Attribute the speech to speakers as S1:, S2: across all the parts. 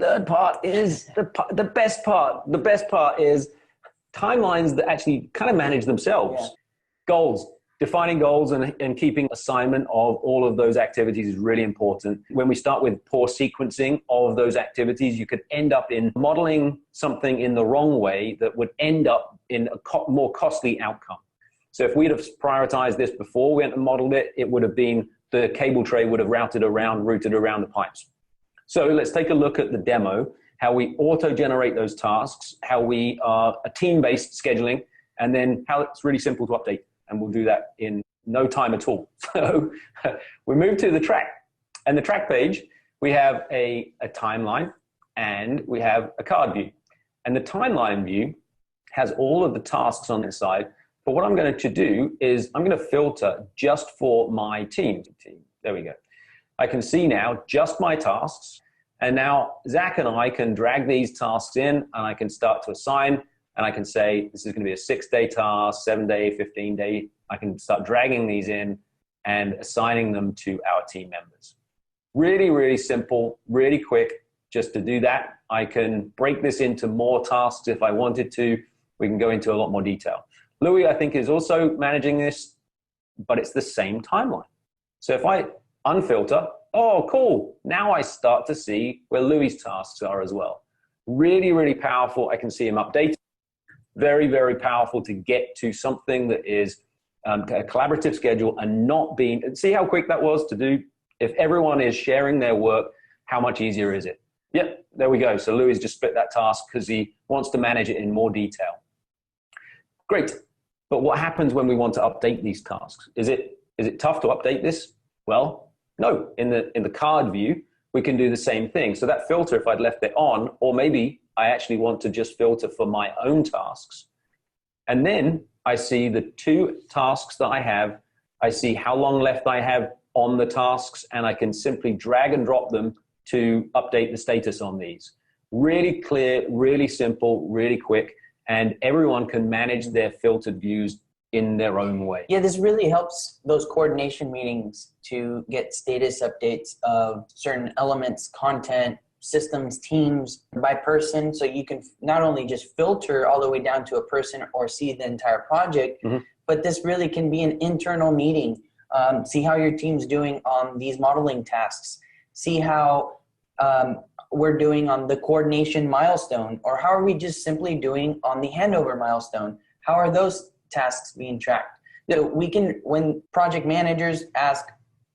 S1: third part is the best part. The best part is timelines that actually kind of manage themselves. Yeah. Goals. Defining goals and keeping assignment of all of those activities is really important. When we start with poor sequencing of those activities, you could end up in modeling something in the wrong way that would end up in a more costly outcome. So if we'd have prioritized this before we went and modeled it, it would have been the cable tray would have routed around the pipes. So let's take a look at the demo, how we auto-generate those tasks, how we are a team-based scheduling, and then how it's really simple to update. And we'll do that in no time at all. So we move to the track. And the track page, we have a timeline and we have a card view. And the timeline view has all of the tasks on the side. But what I'm going to do is I'm going to filter just for my team. There we go. I can see now just my tasks. And now Zach and I can drag these tasks in and I can start to assign. And I can say, this is going to be a 6-day task, 7-day, 15-day. I can start dragging these in and assigning them to our team members. Really, really simple, really quick. Just to do that, I can break this into more tasks if I wanted to. We can go into a lot more detail. Louis, I think, is also managing this, but it's the same timeline. So if I unfilter, oh, cool. Now I start to see where Louis' tasks are as well. Really, really powerful. I can see him updated. Very, very powerful to get to something that is a collaborative schedule and not being, see how quick that was to do? If everyone is sharing their work, how much easier is it? Yep, there we go. So Louis just split that task because he wants to manage it in more detail. Great. But what happens when we want to update these tasks? Is it tough to update this? Well, no. In the card view, we can do the same thing. So that filter, if I'd left it on, or maybe I actually want to just filter for my own tasks. And then I see the 2 tasks that I have. I see how long left I have on the tasks, and I can simply drag and drop them to update the status on these. Really clear, really simple, really quick, and everyone can manage their filtered views in their own way.
S2: Yeah, this really helps those coordination meetings to get status updates of certain elements, content, systems, teams by person. So you can not only just filter all the way down to a person or see the entire project, but this really can be an internal meeting. See how your team's doing on these modeling tasks. See how we're doing on the coordination milestone, or how are we just simply doing on the handover milestone? How are those tasks being tracked? So we can, when project managers ask,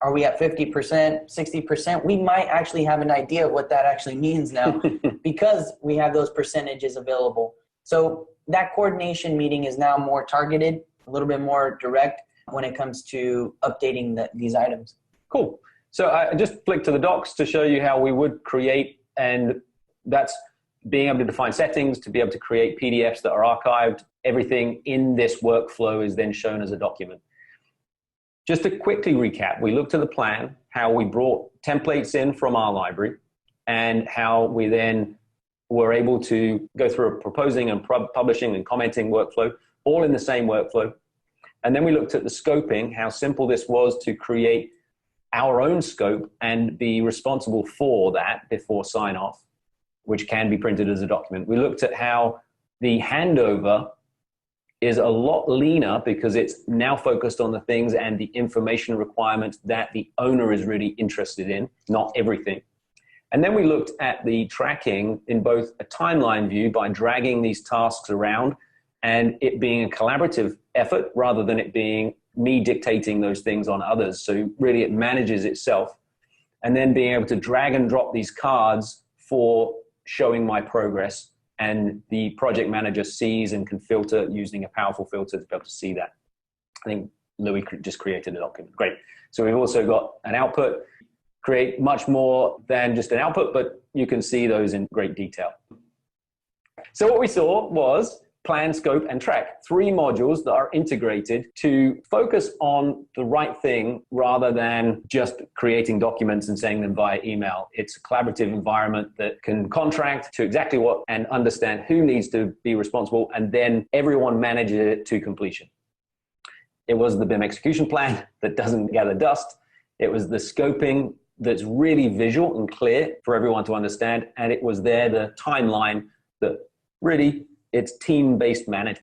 S2: are we at 50%, 60%? We might actually have an idea of what that actually means now because we have those percentages available. So that coordination meeting is now more targeted, a little bit more direct when it comes to updating these items.
S1: Cool. So I just flicked to the docs to show you how we would create, and that's being able to define settings, to be able to create PDFs that are archived. Everything in this workflow is then shown as a document. Just to quickly recap, we looked at the plan, how we brought templates in from our library, and how we then were able to go through a proposing and publishing and commenting workflow, all in the same workflow. And then we looked at the scoping, how simple this was to create our own scope and be responsible for that before sign off, which can be printed as a document. We looked at how the handover is a lot leaner because it's now focused on the things and the information requirements that the owner is really interested in, not everything. And then we looked at the tracking in both a timeline view by dragging these tasks around and it being a collaborative effort rather than it being me dictating those things on others. So really it manages itself. And then being able to drag and drop these cards for showing my progress, and the project manager sees and can filter using a powerful filter to be able to see that. I think Louis just created a document. Great. So we've also got an output. Create much more than just an output, but you can see those in great detail. So what we saw was plan, scope, and track. 3 modules that are integrated to focus on the right thing rather than just creating documents and sending them via email. It's a collaborative environment that can contract to exactly what and understand who needs to be responsible, and then everyone manages it to completion. It was the BIM execution plan that doesn't gather dust. It was the scoping that's really visual and clear for everyone to understand. And it was there, the timeline, that really it's team-based management.